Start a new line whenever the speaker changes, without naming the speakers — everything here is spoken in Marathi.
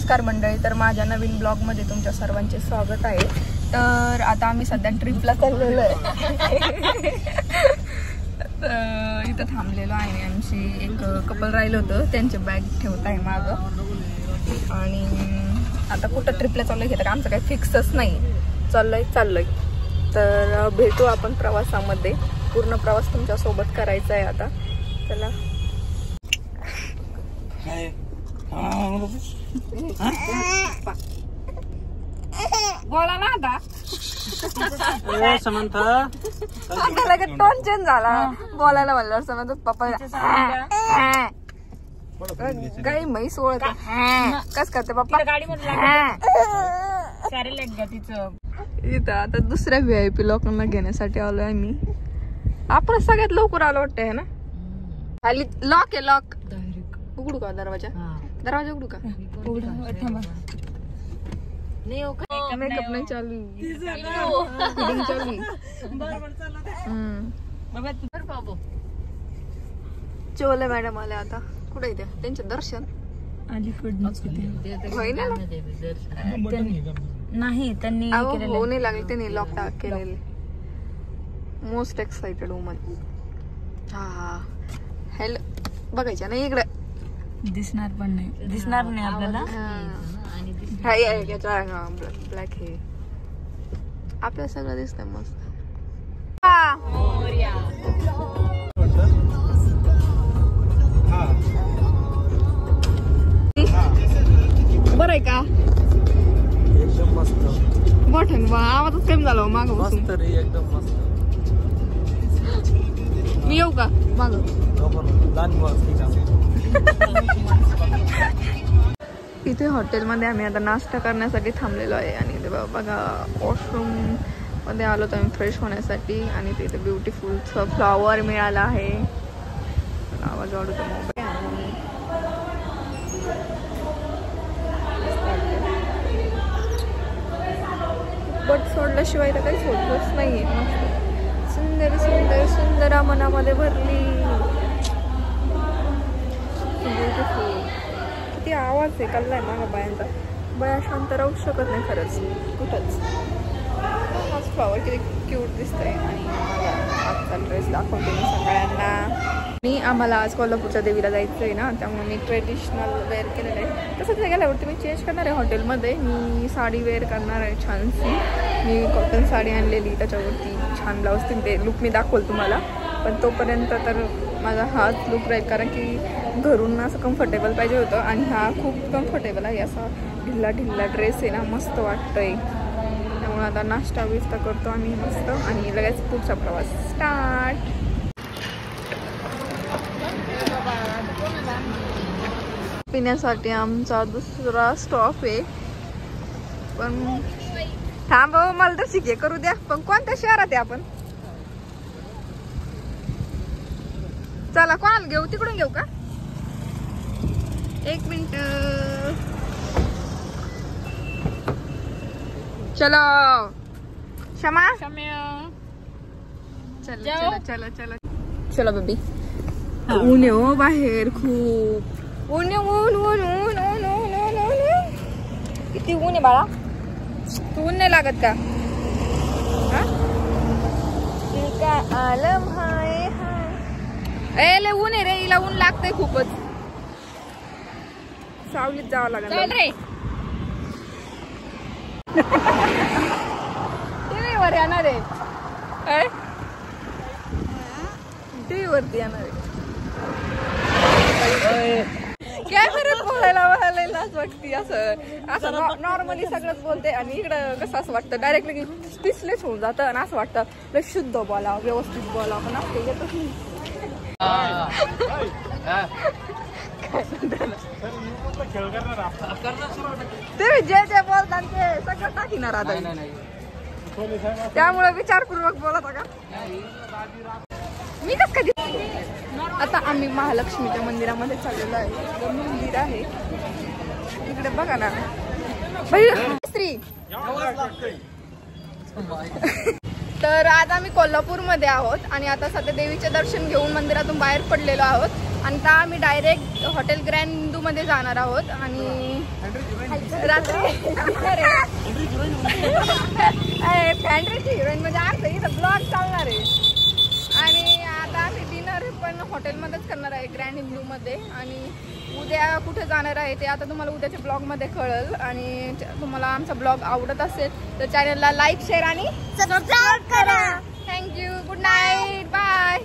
नमस्कार मंडळी, तर माझ्या नवीन ब्लॉगमध्ये तुमच्या सर्वांचे स्वागत आहे। तर आता आम्ही सध्या ट्रिपला चाललेलो आहे। तर इथं थांबलेलो आहे। आमची एक कपल राहिलं होतं, त्यांचे बॅग ठेवत आहे मागं। आणि आता कुठं ट्रिपला चाललोय हे तर आमचं काही फिक्सच नाही, चाललोय। तर भेटू आपण प्रवासामध्ये, पूर्ण प्रवास तुमच्या सोबत करायचा आहे आता। चला बोला ना आता। आता लगेच टोन चेंज झाला, बोलायला म्हणल्यावर समजत पप्पा गाई म्हैस ओळख कस करते पप्पा गाडी इथं। आता दुसऱ्या VIP लोकांना घेण्यासाठी आलोय आम्ही। आपण सगळ्यात लवकर आलो वाटतं आहे ना। खाली लॉक आहे, लॉक उघडू का दरवाजा? दरवाजा उघडू का? मेकअप नाही चालू, चोले मॅडम आले आता। कुठे येते त्यांचे दर्शन?
नाही त्यांनी
हो नाही लागले, त्यांनी लॉक केलेले। Most excited woman. हा हॅलो बघायच्या ना इकडे,
दिसणार पण नाही, दिसणार नाही आपल्याला।
ब्लॅक हे आपल्याला सगळं दिसतंय मस्त। बरं आहे का?
एकदम मस्त।
मोठं आवाजच कमी झाला माग
मस्त रे, एकदम मस्त।
मी येऊ का माग? इथे हॉटेलमध्ये आम्ही आता नाश्ता करण्यासाठी थांबलेलो आहे। आणि ते बघा वॉशरूम मध्ये आलो तर आम्ही फ्रेश होण्यासाठी। आणि तिथे ब्युटिफुल फ्लॉवर मिळाला आहे। आवाज वाढवतो मोबाईल। बट सोडल्याशिवाय तर काहीच होतच नाहीये। मस्त सुंदर सुंदर सुंदर मनामध्ये भरली। ब्युटिफुल। किती आवाज आहे कल्लाय मागा बायांचा, बया शांत राहू शकत नाही खरंच कुठंच। हाच फ्लॉवर किती क्यूट दिसतंय। आणि आजचा ड्रेस दाखवते मी सगळ्यांना। मी आम्हाला आज कोल्हापूरच्या देवीला जायचं आहे ना, त्यामुळे मी ट्रेडिशनल वेअर केलेलं आहे। तसंच गेल्यावरती मी चेंज करणार आहे हॉटेलमध्ये। मी साडी वेअर करणार आहे छानशी। मी कॉटन साडी आणलेली, त्याच्यावरती छान ब्लाऊज ते लुक मी दाखवल तुम्हाला। पण तोपर्यंत तर माझा हाच लुक राहील, कारण की घरून असं कम्फर्टेबल पाहिजे होतं। आणि हा खूप कम्फर्टेबल आहे, असा ढिल्ला ढिल्ला ड्रेस आहे ना, मस्त वाटतंय। त्यामुळे आता नाश्ता बिस्ता करतो आम्ही मस्त, आणि लगेच पुढचा प्रवास स्टार्ट। पिण्यासाठी आमचा दुसरा स्टॉप आहे। पण थांब मला तर शिके करू द्या। पण कोणत्या शहरात आहे आपण? चला कोणाला घेऊ, तिकडून घेऊ का? एक मिनिट, चलो क्षमा चलो चलो चलो चलो चलो बेबी। ऊन आहे हो बाहेर, खूप ऊन ऊन ऊन ऊन ऊन ऊन ऊन ऊन। किती ऊन आहे बाळा, तू ऊन नाही लागत का? आलम हाय हाय लय ऊन आहे रे, हिला ऊन लागतंय खूपच। सावलीत जावं लागेल रे। टीव्ही वर येणार आहे, टीव्ही वरती येणार आहे। कॅमेऱ्यात बोलायला लाज वाटते। असं नॉर्मली सगळंच बोलते, आणि इकडं कसं असं वाटतं डायरेक्ट की स्पीचलेस होऊन जातं। आणि असं वाटतं शुद्ध बोला, व्यवस्थित बोला, पण असं येतच नाही। ते जे जे बोलतात ते सगळं टाकीणार आता, त्यामुळे विचारपूर्वक बोलत का? मी कस कधी आता आम्ही महालक्ष्मीच्या मंदिरामध्ये चाललेलो आहे। मंदिर आहे इकडे बघा ना स्त्री। तर आज आम्ही कोल्हापूरमध्ये आहोत आणि आता सध्या देवीचे दर्शन घेऊन मंदिरातून बाहेर पडलेलो आहोत आणि आता आम्ही डायरेक्ट हॉटेल ग्रँड हिंदूमध्ये जाणार आहोत आणि रात्री फॅन्ड्रीची हिरोईन म्हणजे आमचं इथं ब्लॉग चालणार आहे. आणि आता आम्ही डिनर पण हॉटेलमध्येच करणार आहे ग्रँड हिंदू मध्ये. आणि उद्या कुठे जाणार आहे ते आता तुम्हाला उद्याच्या ब्लॉगमध्ये कळेल. आणि तुम्हाला आमचा ब्लॉग आवडत असेल तर चॅनलला लाईक शेअर आणि सबस्क्राईब करा. थँक्यू. Good night. बाय.